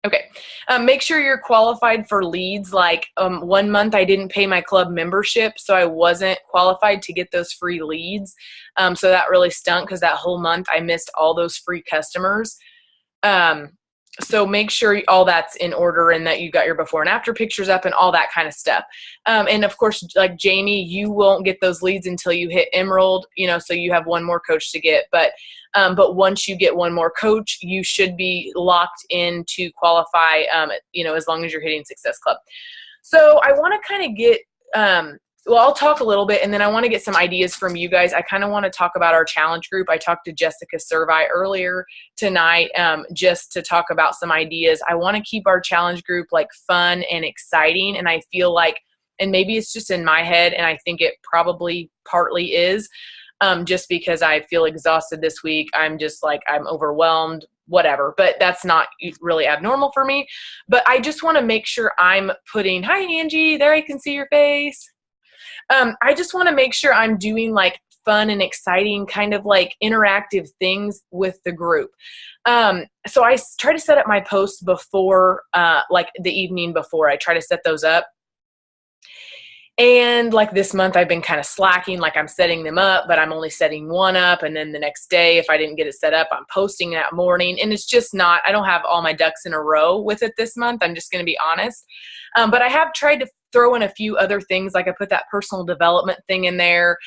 Okay. Make sure you're qualified for leads. Like 1 month I didn't pay my club membership, so I wasn't qualified to get those free leads. So that really stunk because that whole month I missed all those free customers. Um, so make sure all that's in order and that you got your before and after pictures up and all that kind of stuff. And of course, like Jamie, you won't get those leads until you hit Emerald, so you have one more coach to get. But once you get one more coach, you should be locked in to qualify, as long as you're hitting Success Club. So I want to kind of get, well, I'll talk a little bit, and then I want to get some ideas from you guys. I kind of want to talk about our challenge group. I talked to Jessica Servi earlier tonight just to talk about some ideas. I want to keep our challenge group like fun and exciting, and I feel like, and maybe it's just in my head, and I think it probably partly is, just because I feel exhausted this week. I'm just like, I'm overwhelmed, whatever, but that's not really abnormal for me. But I just want to make sure I'm putting, hi Angie, there I can see your face. I just want to make sure I'm doing like fun and exciting kind of like interactive things with the group. So I try to set up my posts before, like the evening before. I try to set those up. And like this month I've been kind of slacking, like I'm setting them up, but I'm only setting one up. And then the next day, if I didn't get it set up, I'm posting that morning. And it's just not, I don't have all my ducks in a row with it this month. I'm just going to be honest. But I have tried to throw in a few other things. Like I put that personal development thing in there,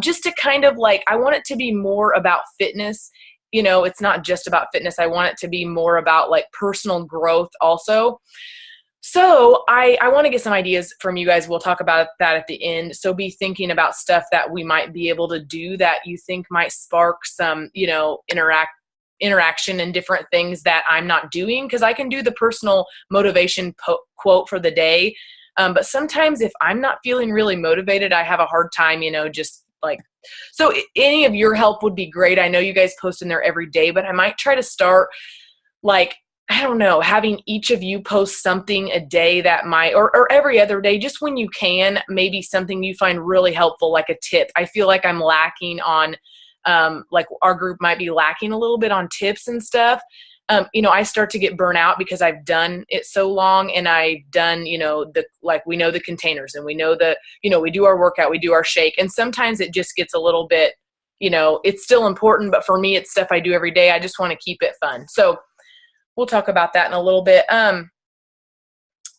just to kind of like, I want it to be more about fitness. It's not just about fitness. I want it to be more about like personal growth also. So I want to get some ideas from you guys. We'll talk about that at the end. So be thinking about stuff that we might be able to do that you think might spark some, interaction and different things that I'm not doing. Because I can do the personal motivation quote for the day. But sometimes if I'm not feeling really motivated, I have a hard time, just like, so any of your help would be great. I know you guys post in there every day, but I might try to start like, I don't know, having each of you post something a day that might, or every other day, just when you can, maybe something you find really helpful, like a tip. I feel like I'm lacking on, like our group might be lacking a little bit on tips and stuff. I start to get burnt out because I've done it so long, and I've done, we know the containers, and we know we do our workout, we do our shake. And sometimes it just gets a little bit, it's still important, but for me, it's stuff I do every day. I just want to keep it fun. So we'll talk about that in a little bit.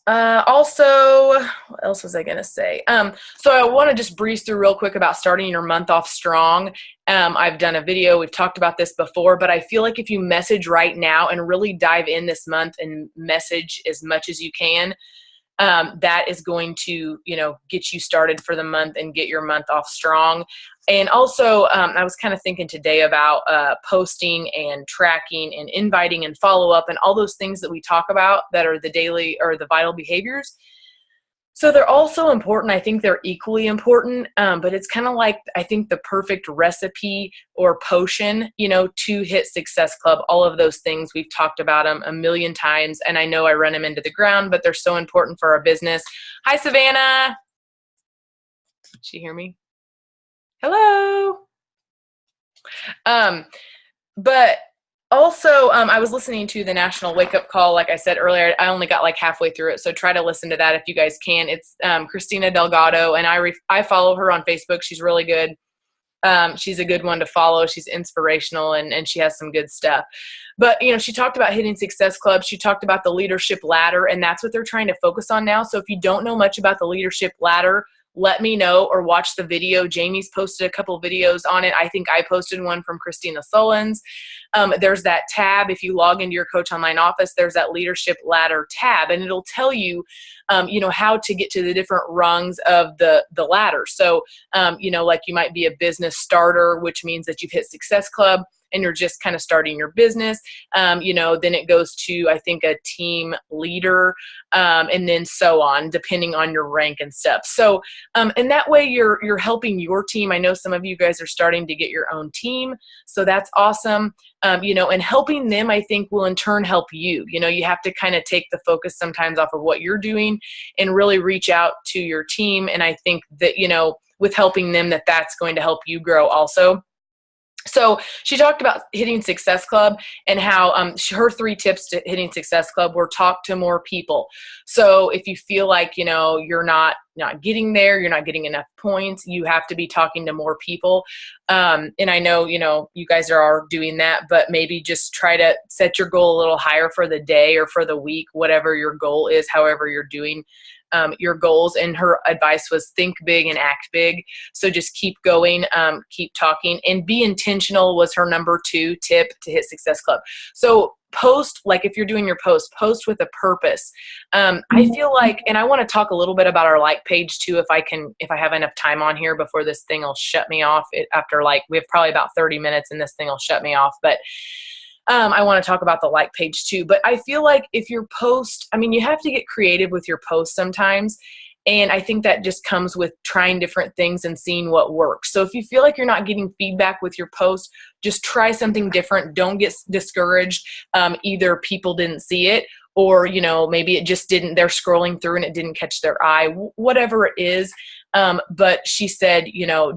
Also, what else was I going to say? So I want to just breeze through real quick about starting your month off strong. I've done a video. We've talked about this before, but I feel like if you message right now and really dive in this month and message as much as you can, that is going to, get you started for the month and get your month off strong. And also, I was kind of thinking today about posting and tracking and inviting and follow up and all those things that we talk about that are the daily or the vital behaviors. So they're also important. I think they're equally important, but it's kind of like, I think the perfect recipe or potion, to hit Success Club. All of those things, we've talked about them a million times, and I know I run them into the ground, but they're so important for our business. Hi, Savannah. Did she hear me? Hello. But also, I was listening to the National Wake Up Call. Like I said earlier, I only got like halfway through it, so try to listen to that if you guys can. It's Christina Delgado, and I follow her on Facebook. She's really good. She's a good one to follow. She's inspirational, and she has some good stuff. But, she talked about hitting Success Club. She talked about the leadership ladder, and that's what they're trying to focus on now. So if you don't know much about the leadership ladder, let me know or watch the video. Jamie's posted a couple videos on it. I think I posted one from Christina Sullins. There's that tab. If you log into your Coach Online office, there's that leadership ladder tab, and it'll tell you, how to get to the different rungs of the ladder. So, like you might be a business starter, which means that you've hit Success Club and you're just kind of starting your business. Then it goes to, I think, a team leader, and then so on, depending on your rank and stuff. So, and that way you're helping your team. I know some of you guys are starting to get your own team, so that's awesome. And helping them, I think, will in turn help you. You have to kind of take the focus sometimes off of what you're doing and really reach out to your team. And I think that, with helping them, that's going to help you grow also. So she talked about hitting Success Club and how her 3 tips to hitting Success Club were talk to more people. So if you feel like, you're not getting there, you're not getting enough points, you have to be talking to more people. And I know, you guys are doing that, but maybe just try to set your goal a little higher for the day or for the week, whatever your goal is, however you're doing your goals. And her advice was think big and act big. So just keep going, keep talking, and be intentional was her number 2 tip to hit Success Club. So post, like if you're doing your post with a purpose. I feel like, and I want to talk a little bit about our like page too, if I have enough time on here before this thing will shut me off. After we have probably about 30 minutes and this thing will shut me off. But I want to talk about the like page too, but I feel like if your post, you have to get creative with your post sometimes. And I think that just comes with trying different things and seeing what works. So if you feel like you're not getting feedback with your post, just try something different. Don't get discouraged. Either people didn't see it or, maybe it just didn't, they're scrolling through and it didn't catch their eye, whatever it is. But she said,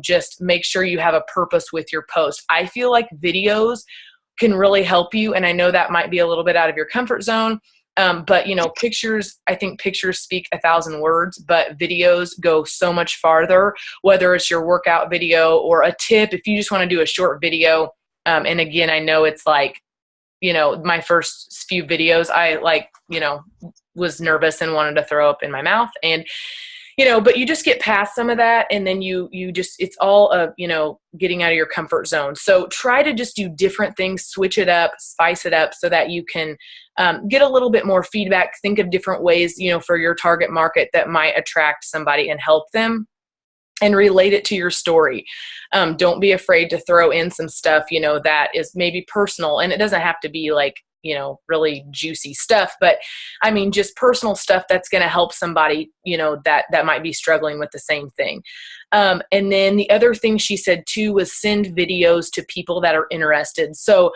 just make sure you have a purpose with your post. I feel like videos can really help you. And I know that might be a little bit out of your comfort zone. But pictures, I think pictures speak 1,000 words, but videos go so much farther, whether it's your workout video or a tip, if you just want to do a short video. And again, I know it's my first few videos, I was nervous and wanted to throw up in my mouth and, but you just get past some of that. And then you just, it's all getting out of your comfort zone. So try to just do different things, switch it up, spice it up so that you can get a little bit more feedback. Think of different ways, for your target market that might attract somebody and help them, and relate it to your story. Don't be afraid to throw in some stuff, that is maybe personal, and it doesn't have to be really juicy stuff, but just personal stuff that's going to help somebody, that might be struggling with the same thing. And then the other thing she said too was send videos to people that are interested. So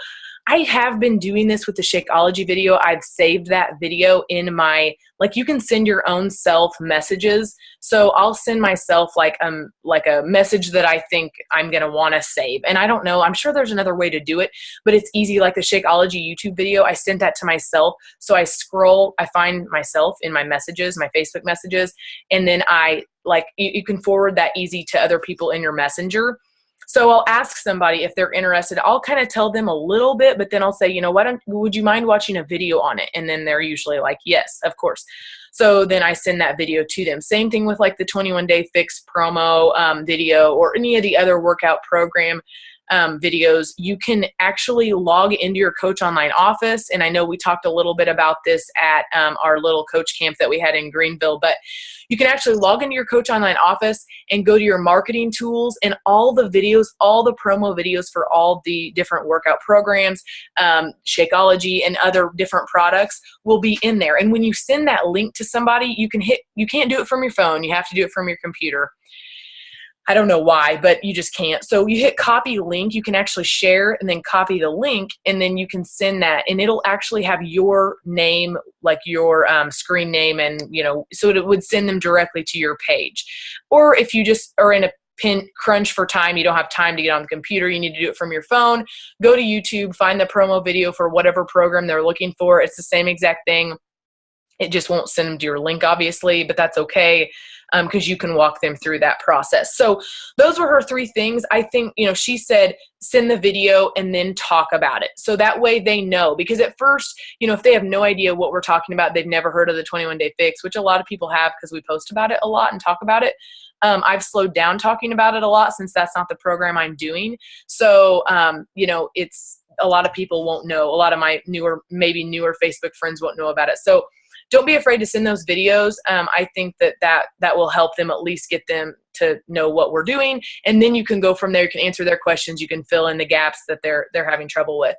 I have been doing this with the Shakeology video. I've saved that video in my, you can send your own self messages. So I'll send myself a message that I think I'm going to want to save. And I don't know, I'm sure there's another way to do it, but it's easy. Like the Shakeology YouTube video, I sent that to myself. So I find myself in my messages, my Facebook messages, and then you can forward that easy to other people in your messenger. So I'll ask somebody if they're interested. I'll kind of tell them a little bit, but then I'll say, would you mind watching a video on it? And then they're usually like, yes, of course. So then I send that video to them. Same thing with the 21-day fix promo video or any of the other workout program videos. You can actually log into your Coach Online office. And I know we talked a little bit about this at our little coach camp that we had in Greenville, but you can actually log into your Coach Online office and go to your marketing tools, and all the videos, all the promo videos for all the different workout programs, Shakeology and other different products will be in there. And when you send that link to somebody, you can't do it from your phone. You have to do it from your computer. I don't know why, but you just can't. So you hit copy link, you can actually share and then copy the link, and then you can send that, and it'll actually have your name, your screen name, and so it would send them directly to your page. Or if you just are in a crunch for time, you don't have time to get on the computer, you need to do it from your phone, go to YouTube, find the promo video for whatever program they're looking for. It's the same exact thing. It just won't send them to your link, obviously, but that's okay. Because you can walk them through that process. So those were her 3 things. I think, she said, send the video and then talk about it. So that way they know, because at first, if they have no idea what we're talking about, they've never heard of the 21-day fix, which a lot of people have because we post about it a lot and talk about it. I've slowed down talking about it a lot since that's not the program I'm doing. So, it's a lot of people won't know. A lot of my newer Facebook friends won't know about it. So don't be afraid to send those videos. I think that will help them at least get them to know what we're doing. And then you can go from there. You can answer their questions. You can fill in the gaps that they're having trouble with.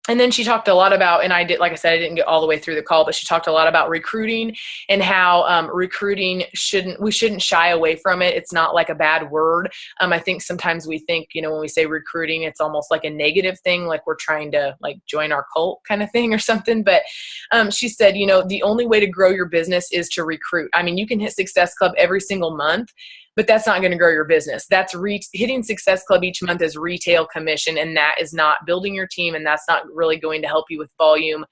And then she talked a lot about, and I didn't get all the way through the call, but she talked a lot about recruiting and how recruiting we shouldn't shy away from it. It's not like a bad word. I think sometimes we think, when we say recruiting, it's almost like a negative thing, like we're trying to join our cult kind of thing or something. But she said, the only way to grow your business is to recruit. You can hit Success Club every single month, but that's not going to grow your business. That's hitting Success Club each month is retail commission, and that is not building your team, and that's not really going to help you with volume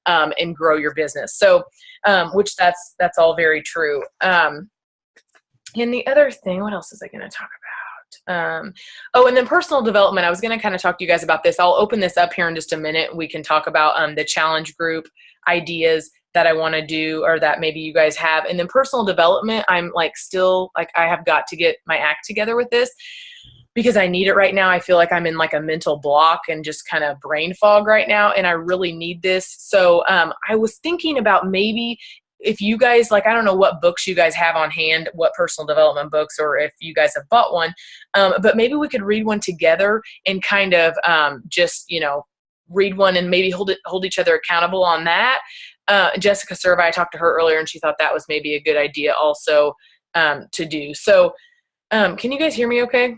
and grow your business. So, which that's all very true. And the other thing, what else is I going to talk about? Oh, and then personal development. I was going to kind of talk to you guys about this. I'll open this up here in just a minute. We can talk about the challenge group ideas that I want to do, or that maybe you guys have. And then personal development, I'm like still like I have got to get my act together with this because I need it right now. I feel like I'm in like a mental block and just kind of brain fog right now, and I really need this. So I was thinking about maybe if you guys, like, I don't know what books you guys have on hand, what personal development books, or if you guys have bought one, but maybe we could read one together and kind of just, you know, read one and maybe hold each other accountable on that. Jessica Serva, I talked to her earlier and she thought that was maybe a good idea also to do. So can you guys hear me okay?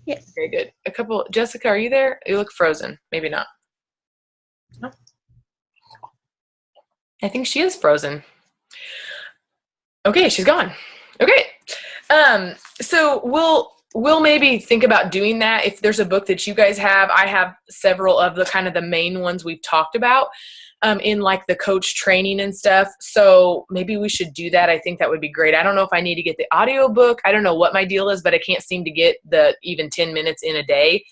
Yes. Very good. Jessica, are you there? You look frozen. Maybe not. No. I think she is frozen. Okay, she's gone. Okay. So we'll maybe think about doing that. If there's a book that you guys have, I have several of the kind of the main ones we've talked about in like the coach training and stuff. So maybe we should do that. I think that would be great. I don't know if I need to get the audio book. I don't know what my deal is, but I can't seem to get the even 10 minutes in a day.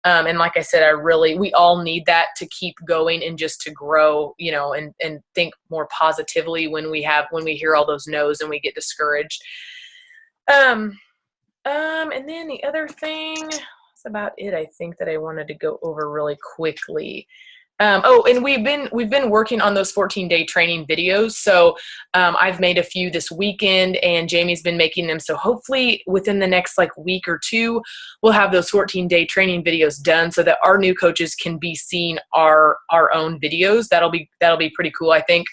And like I said, we all need that to keep going and just to grow, you know, and think more positively when we hear all those no's and we get discouraged. And then the other thing, that's about it, I think, that I wanted to go over really quickly. And we've been working on those 14-day training videos. So I've made a few this weekend and Jamie's been making them. So hopefully within the next like week or two, we'll have those 14-day training videos done so that our new coaches can be seeing our own videos. That'll be pretty cool, I think.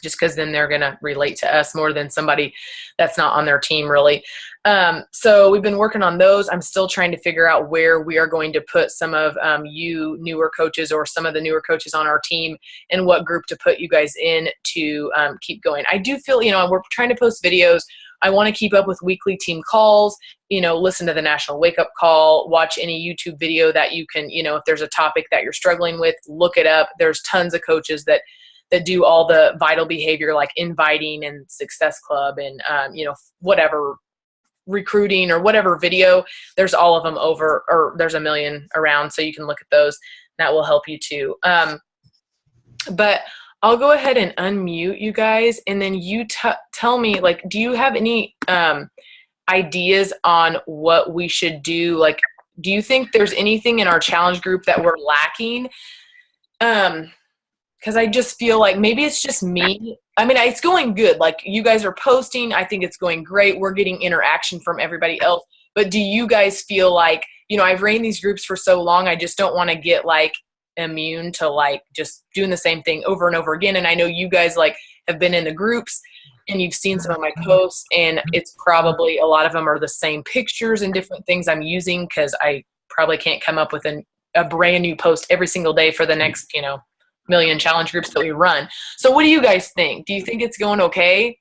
Just because then they're going to relate to us more than somebody that's not on their team, really. So we've been working on those. I'm still trying to figure out where we are going to put some of you newer coaches or some of the newer coaches on our team and what group to put you guys in to keep going. I do feel, you know, we're trying to post videos. I want to keep up with weekly team calls, you know, listen to the National Wake Up Call, watch any YouTube video that you can, you know, if there's a topic that you're struggling with, look it up. There's tons of coaches that do all the vital behavior like inviting and Success Club and, you know, whatever, recruiting or whatever video. There's all of them or there's a million around, so you can look at those. That will help you too. But I'll go ahead and unmute you guys, and then you tell me, like, do you have any ideas on what we should do? Like, do you think there's anything in our challenge group that we're lacking? Because I just feel like maybe it's just me. I mean, it's going good. Like, you guys are posting. I think it's going great. We're getting interaction from everybody else. But do you guys feel like, you know, I've ran these groups for so long, I just don't want to get, like, immune to, like, just doing the same thing over and over again. And I know you guys, like, have been in the groups and you've seen some of my posts, and it's probably a lot of them are the same pictures and different things I'm using because I probably can't come up with a brand new post every single day for the next, you know, million challenge groups that we run. So what do you guys think? Do you think it's going okay?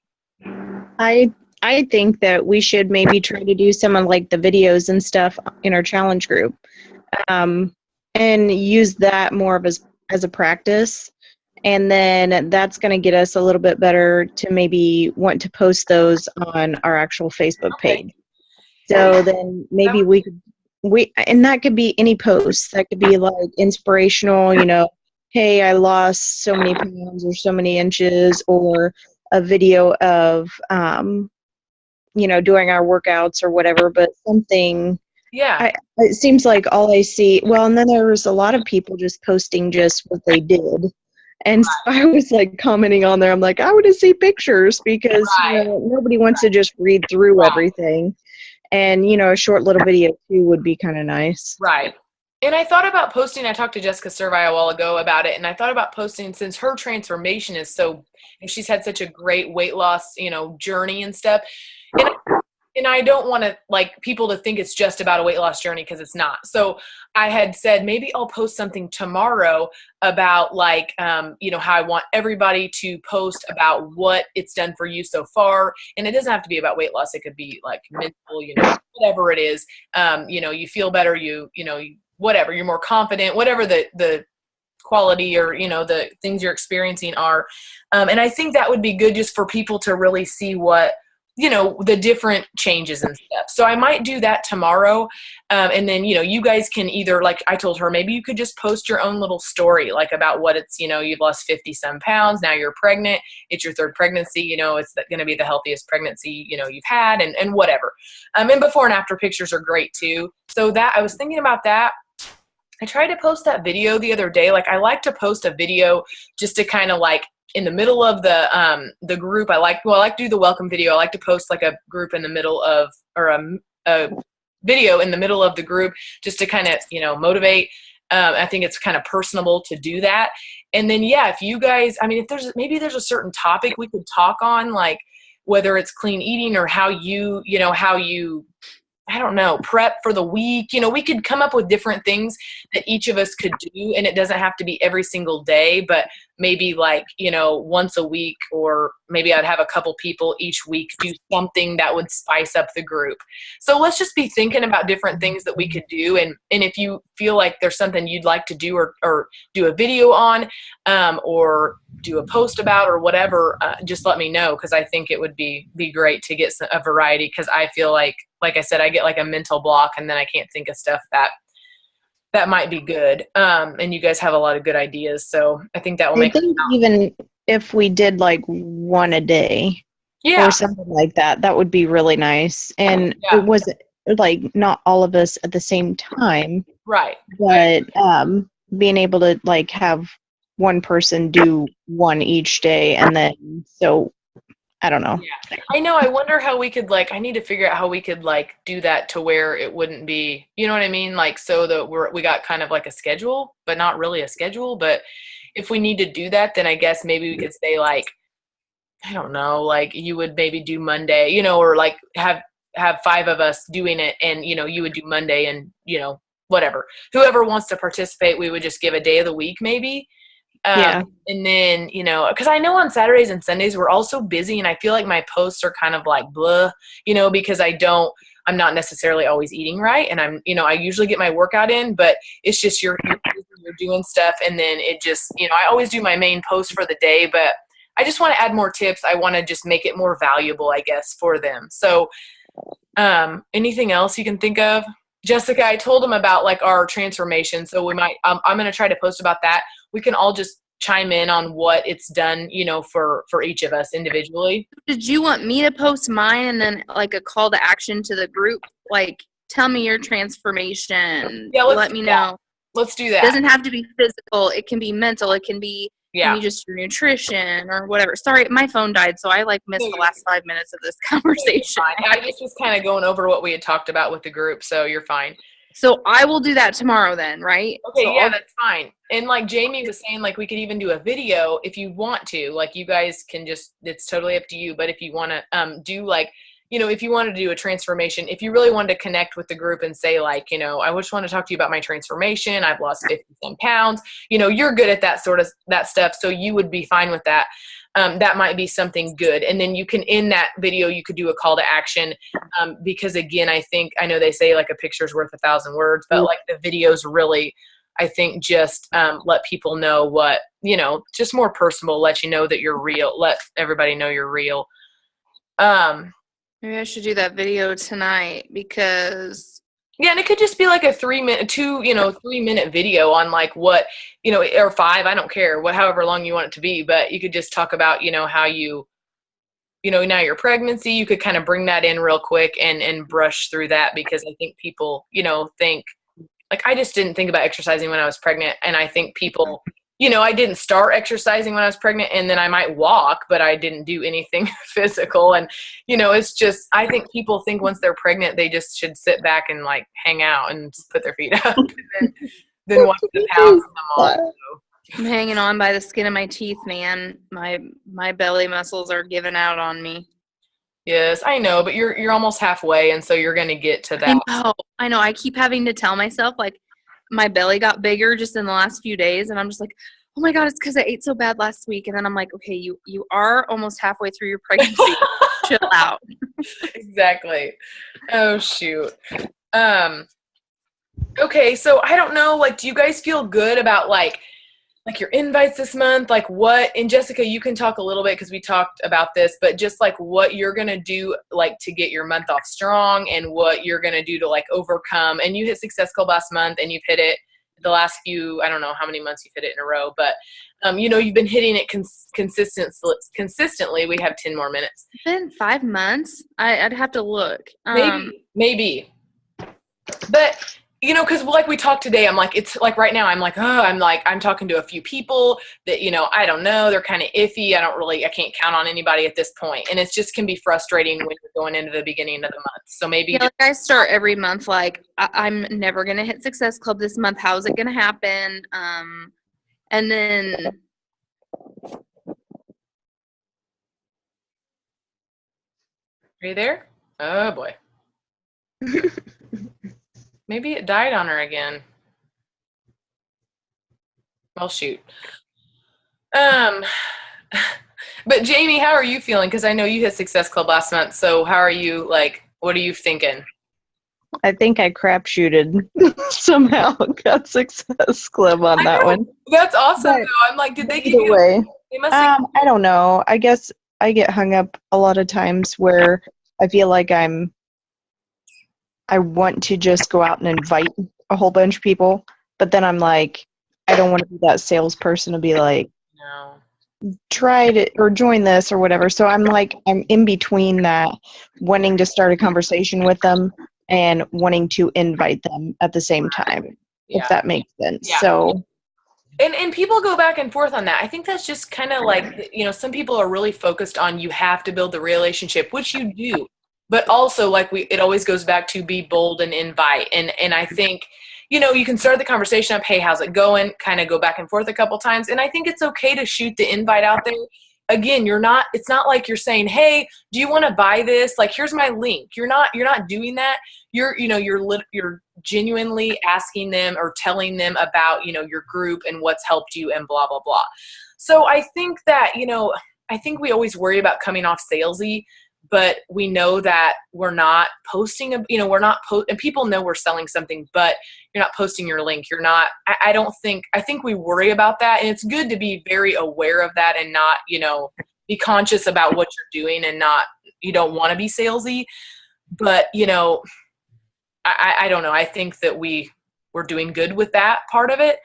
I think that we should maybe try to do some of like the videos and stuff in our challenge group, and use that more of as a practice. And then that's going to get us a little bit better to maybe want to post those on our actual Facebook page. So then maybe and that could be any post. That could be like inspirational, you know, hey, I lost so many pounds or so many inches, or a video of, you know, doing our workouts or whatever, but something. Yeah. It seems like all I see, well, and then there was a lot of people just posting just what they did. And so I was like commenting on there. I'm like, I want to see pictures because you know, nobody wants to just read through everything. And, you know, a short little video too would be kind of nice. Right. And I thought about posting, I talked to Jessica Servi a while ago about it, and I thought about posting, since her transformation is so, and she's had such a great weight loss, you know, journey and stuff. And and I don't want to like people to think it's just about a weight loss journey, because it's not. So I had said maybe I'll post something tomorrow about like, you know, how I want everybody to post about what it's done for you so far. And it doesn't have to be about weight loss. It could be like mental, you know, whatever it is. You know, you feel better, you know, whatever, you're more confident, whatever the quality or, you know, the things you're experiencing are. And I think that would be good just for people to really see what, you know, the different changes and stuff. So I might do that tomorrow. And then, you know, you guys can either, like I told her, maybe you could just post your own little story, like about what it's, you know, you've lost 50 some pounds. Now you're pregnant. It's your third pregnancy. You know, it's going to be the healthiest pregnancy, you know, you've had, and whatever. And before and after pictures are great too. So that I was thinking about that. I tried to post that video the other day. Like I like to post a video just to kind of like, in the middle of the group, I like to do the welcome video. I like to post like a group in the middle of, or a video in the middle of the group, just to kind of, you know, motivate. I think it's kind of personable to do that. And then, yeah, if you guys, I mean, if maybe there's a certain topic we could talk on, like whether it's clean eating or how you I don't know, prep for the week. You know, we could come up with different things that each of us could do, and it doesn't have to be every single day, but maybe like, you know, once a week, or maybe I'd have a couple people each week do something that would spice up the group. So let's just be thinking about different things that we could do. And if you feel like there's something you'd like to do, or do a video on, or do a post about, or whatever, just let me know. Cause I think it would be great to get a variety. Cause I feel like I said, I get like a mental block, and then I can't think of stuff that might be good. And you guys have a lot of good ideas. So I think that will make think even if we did like one a day, yeah, or something like that, that would be really nice. And yeah, it was like not all of us at the same time, right. but being able to like have one person do one each day, and then so I don't know. Yeah. I know. I wonder how we could I need to figure out how we could do that to where it wouldn't be, you know what I mean? Like, so that we got kind of like a schedule, but not really a schedule. But if we need to do that, then I guess maybe we could say I don't know, like you would maybe do Monday, you know, or like have 5 of us doing it, and, you know, you would do Monday, and, you know, whatever, whoever wants to participate, we would just give a day of the week maybe. Yeah. And then, you know, because I know on Saturdays and Sundays we're also busy, and I feel like my posts are kind of like blah, you know, because I'm not necessarily always eating right, and I'm, you know, I usually get my workout in, but it's just you're doing stuff, and then it just, you know, I always do my main post for the day, but I just want to add more tips. I want to just make it more valuable, I guess, for them. So, anything else you can think of? Jessica, I told them about like our transformation, so we might, I'm going to try to post about that. We can all just chime in on what it's done, you know, for each of us individually. Did you want me to post mine and then like a call to action to the group? Like, tell me your transformation. Yeah, let me know. Let's do that. It doesn't have to be physical. It can be mental. It can be yeah, just your nutrition or whatever. Sorry, my phone died, so I missed the last 5 minutes of this conversation. I just was kind of going over what we had talked about with the group, so you're fine. So I will do that tomorrow then, right? Okay, so yeah, that's fine. And like Jamie was saying, like we could even do a video if you want to. Like you guys can just, it's totally up to you. But if you want to do like, you know, if you wanted to do a transformation, if you really wanted to connect with the group and say like, you know, I just want to talk to you about my transformation. I've lost 50 some pounds. You know, you're good at that stuff. So you would be fine with that. That might be something good. And then you can, in that video, you could do a call to action. Because again, I know they say like a picture's worth 1,000 words, but like the videos really, I think just let people know what, you know, just more personal, let you know that you're real, let everybody know you're real. Maybe I should do that video tonight because. Yeah, and it could just be like a 3-minute video on like what, you know, or 5, I don't care, however long you want it to be, but you could just talk about, you know, how you know, now your pregnancy, you could kind of bring that in real quick and brush through that, because I think people, you know, think like, I just didn't think about exercising when I was pregnant. And I think people, you know, I didn't start exercising when I was pregnant, and then I might walk, but I didn't do anything physical. And, you know, it's just, I think people think once they're pregnant, they just should sit back and like hang out and put their feet up and then watch the pounds come on. So. I'm hanging on by the skin of my teeth, man. My belly muscles are giving out on me. Yes, I know, but you're almost halfway, and so you're gonna get to that. I know. I keep having to tell myself, like, my belly got bigger just in the last few days, and I'm just like, oh my God, it's because I ate so bad last week. And then I'm like, okay, you are almost halfway through your pregnancy. Chill out. Exactly. Oh shoot. Okay, so I don't know, like, do you guys feel good about like your invites this month? Like what, and Jessica, you can talk a little bit because we talked about this, but just like what you're gonna do like to get your month off strong and what you're gonna do to like overcome. And you hit Success Club last month and you've hit it the last few, I don't know how many months you've hit it in a row, but you know, you've been hitting it consistently. We have 10 more minutes. It's been 5 months. I'd have to look. Maybe. But you know, because like we talked today, I'm like, it's like right now, I'm like, I'm talking to a few people that, you know, I don't know, they're kind of iffy. I can't count on anybody at this point. And it's just can be frustrating when you're going into the beginning of the month. So maybe. Yeah, like I start every month, like, I'm never going to hit Success Club this month. How is it going to happen? And then. Are you there? Oh boy. Maybe it died on her again. Well, shoot. But Jamie, how are you feeling? Because I know you hit Success Club last month. So how are you? Like, what are you thinking? I think I crapshooted somehow. Got Success Club on that one. That's awesome. But though. I'm like, did they give either you? way, They must have I don't know. I guess I get hung up a lot of times where I feel like I want to just go out and invite a whole bunch of people, but then I'm like, I don't want to be that salesperson to be like, no. try it or join this or whatever. So I'm like, I'm in between that, wanting to start a conversation with them and wanting to invite them at the same time, if that makes sense. Yeah. So. And people go back and forth on that. I think that's just kind of like, you know, some people are really focused on you have to build the relationship, which you do. But also, like it always goes back to be bold and invite. And I think, you know, you can start the conversation up, hey, how's it going? Kind of go back and forth a couple times. And I think it's okay to shoot the invite out there. Again, it's not like you're saying, hey, do you want to buy this? Like, here's my link. You're not doing that. You're genuinely asking them or telling them about, you know, your group and what's helped you and blah, blah, blah. So I think that, you know, I think we always worry about coming off salesy, but we know that we're not posting, and people know we're selling something, but you're not posting your link. You're not, I think we worry about that. And it's good to be very aware of that and not, you know, be conscious about what you're doing and not, you don't want to be salesy, but you know, I don't know. I think that we're doing good with that part of it.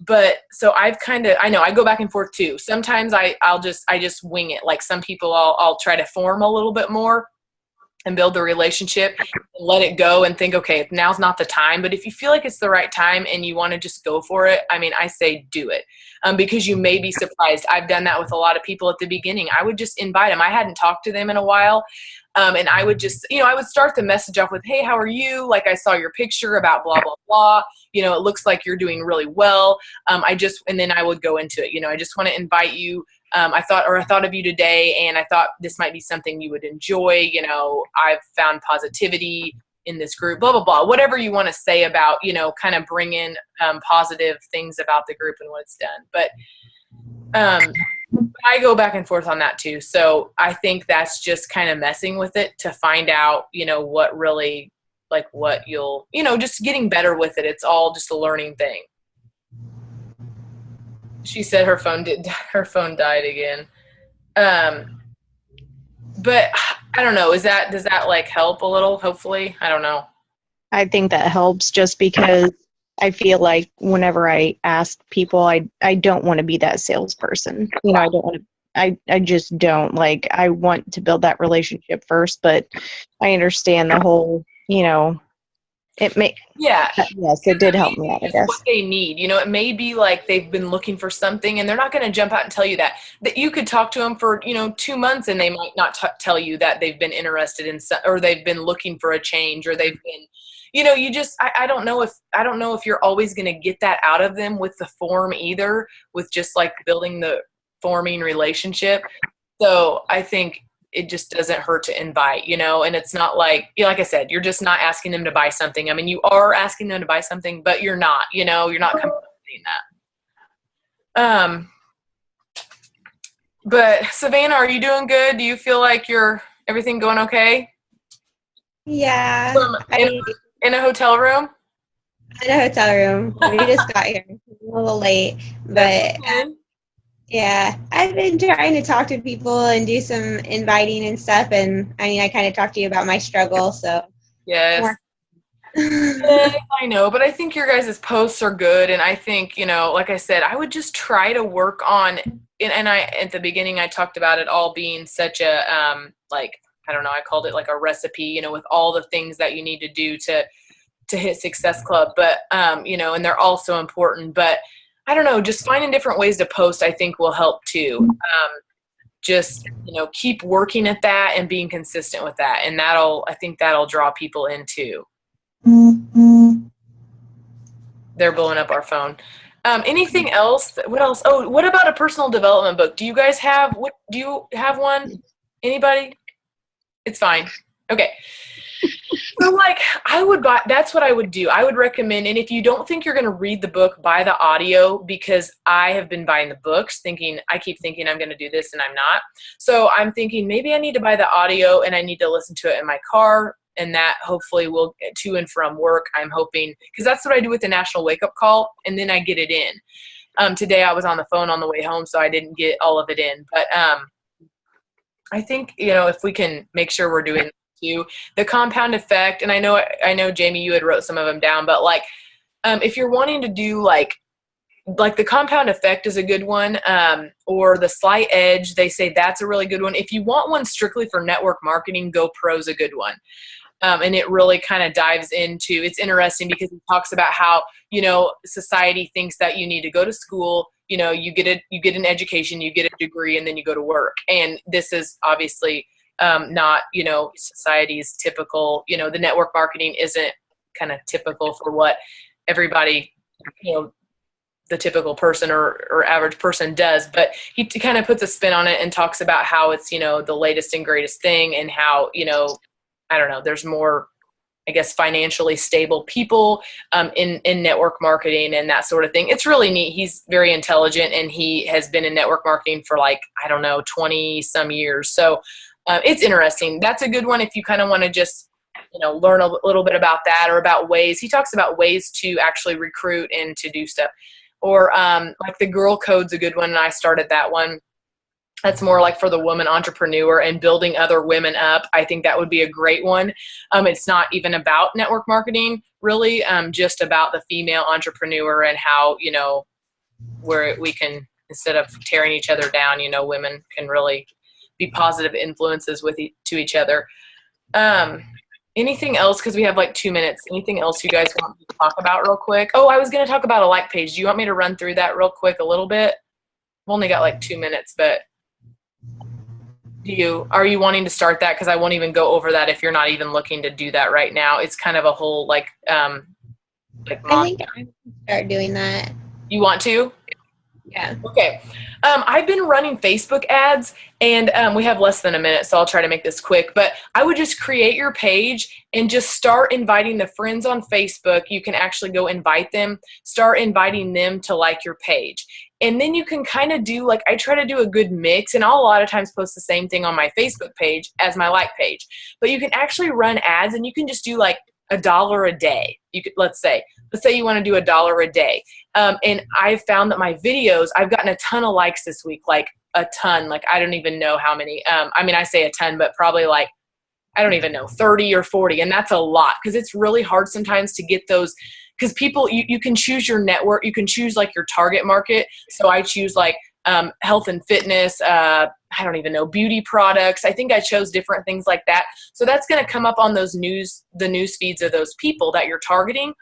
But so I know I go back and forth too. Sometimes I just wing it. Like some people I'll try to form a little bit more and build the relationship and let it go and think, okay, now's not the time. But if you feel like it's the right time and you want to just go for it, I mean, I say do it because you may be surprised. I've done that with a lot of people at the beginning. I would just invite them. I hadn't talked to them in a while. And I would just, you know, I would start the message off with, hey, how are you? Like I saw your picture about blah, blah, blah. You know, it looks like you're doing really well. And then I would go into it. You know, I just want to invite you. I thought of you today and I thought this might be something you would enjoy. You know, I've found positivity in this group, blah, blah, blah, whatever you want to say about, you know, kind of bring in positive things about the group and what it's done. But I go back and forth on that too. So I think that's just kind of messing with it to find out, you know, what really, like what you'll, you know, just getting better with it. It's all just a learning thing. She said her phone died again. But I don't know. Does that like help a little? Hopefully, I don't know. I think that helps just because I feel like whenever I ask people, I don't want to be that salesperson. You know, I don't want to, I just don't. Like, I want to build that relationship first, but I understand the whole, you know, yes, it did help me out, I guess. What they need, you know, it may be like they've been looking for something and they're not going to jump out and tell you that you could talk to them for, you know, 2 months and they might not tell you that they've been interested in or they've been looking for a change or they've been, you know, you just, I don't know if you're always going to get that out of them with the form either, with just like forming relationship. So I think it just doesn't hurt to invite, and it's not like, like I said, you're just not asking them to buy something. I mean, you are asking them to buy something, but you're not, you're not compensating that. But Savannah, are you doing good? Do you feel like everything going okay? Yeah. In a hotel room? In a hotel room. We just got here a little late, but yeah, I've been trying to talk to people and do some inviting and stuff, and I mean, I kind of talked to you about my struggle, so. Yes. I know, but I think your guys' posts are good, and I think, like I said, I would just try to work on, and I, at the beginning, I talked about it all being such a, I don't know, I called it like a recipe, with all the things that you need to do to hit Success Club, but, and they're all so important, but I don't know, just finding different ways to post, I think will help too. Just, keep working at that and being consistent with that. And I think that'll draw people in too. They're blowing up our phone. Anything else? What else? Oh, what about a personal development book? Do you guys have, do you have one? Anybody? It's fine. Okay. So that's what I would do. I would recommend, and if you don't think you're going to read the book, buy the audio, because I have been buying the books I keep thinking I'm going to do this and I'm not. So I'm thinking maybe I need to buy the audio and I need to listen to it in my car, and that hopefully will get to and from work. I'm hoping, because that's what I do with the National Wake Up Call, and then I get it in. Today I was on the phone on the way home, so I didn't get all of it in. But I think, if we can make sure we're doing the compound effect, and I know Jamie, you had wrote some of them down, but if you're wanting to do like the compound effect is a good one, or the slight edge, they say that's a really good one. If you want one strictly for network marketing, GoPro's a good one. And it really kind of dives into, it's interesting because it talks about how, society thinks that you need to go to school, you get an education, you get a degree, and then you go to work. And this is obviously not, society's typical, the network marketing isn't kind of typical for what everybody, the typical person or average person does, but he kind of puts a spin on it and talks about how it's, the latest and greatest thing, and how, I don't know, there's more, I guess, financially stable people in network marketing and that sort of thing. It's really neat. He's very intelligent, and he has been in network marketing for 20 some years. So it's interesting. That's a good one if you kind of want to just, learn a little bit about that, or about ways. He talks about ways to actually recruit and to do stuff. Or the Girl Code's a good one, and I started that one. That's more like for the woman entrepreneur and building other women up. I think that would be a great one. It's not even about network marketing, really, just about the female entrepreneur and how, where we can, instead of tearing each other down, women can really be positive influences to each other. Anything else? Because we have 2 minutes. Anything else you guys want to talk about real quick? Oh, I was going to talk about a like page. Do you want me to run through that real quick a little bit? I've only got 2 minutes, but are you wanting to start that? Because I won't even go over that if you're not even looking to do that right now. It's kind of a whole I think I can start doing that. You want to? Yeah. Okay. I've been running Facebook ads, and we have less than a minute, so I'll try to make this quick. But I would just create your page and just start inviting the friends on Facebook. You can actually go invite them, start inviting them to like your page. And then you can kind of do, I try to do a good mix, and I'll a lot of times post the same thing on my Facebook page as my like page. But you can actually run ads, and you can just do $1 a day. Let's say you want to do $1 a day. And I've found that my videos, I've gotten a ton of likes this week, a ton. I don't even know how many. I say a ton, but probably I don't even know, 30 or 40. And that's a lot, because it's really hard sometimes to get those, because people, you can choose your network, you can choose your target market. So I choose health and fitness, I don't even know, beauty products. I think I chose different things like that. So that's going to come up on the news feeds of those people that you're targeting.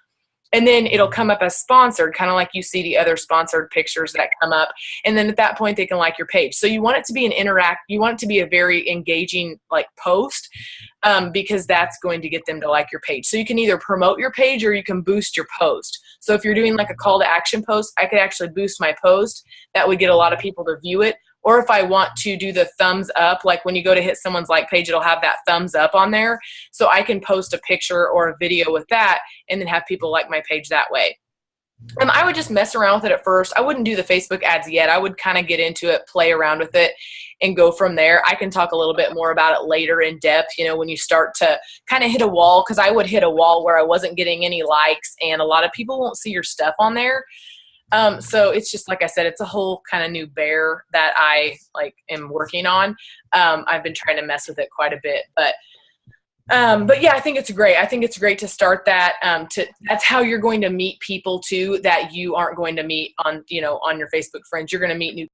And then it'll come up as sponsored, kind of like you see the other sponsored pictures that come up. And then at that point, they can like your page. So you want it to be you want it to be a very engaging post, because that's going to get them to like your page. So you can either promote your page or you can boost your post. So if you're doing a call to action post, I could actually boost my post. That would get a lot of people to view it. or if I want to do the thumbs up, like when you go to hit someone's like page, it'll have that thumbs up on there. So I can post a picture or a video with that and then have people like my page that way. I would just mess around with it at first. I wouldn't do the Facebook ads yet. I would kind of get into it, play around with it, and go from there. I can talk a little bit more about it later in depth, you know, when you start to kind of hit a wall, because I would hit a wall where I wasn't getting any likes, and a lot of people won't see your stuff on there. So it's just, like I said, it's a whole kind of new bear that I am working on. I've been trying to mess with it quite a bit, but yeah, I think it's great. I think it's great to start that. That's how you're going to meet people too that you aren't going to meet on, you know, on your Facebook friends. You're going to meet new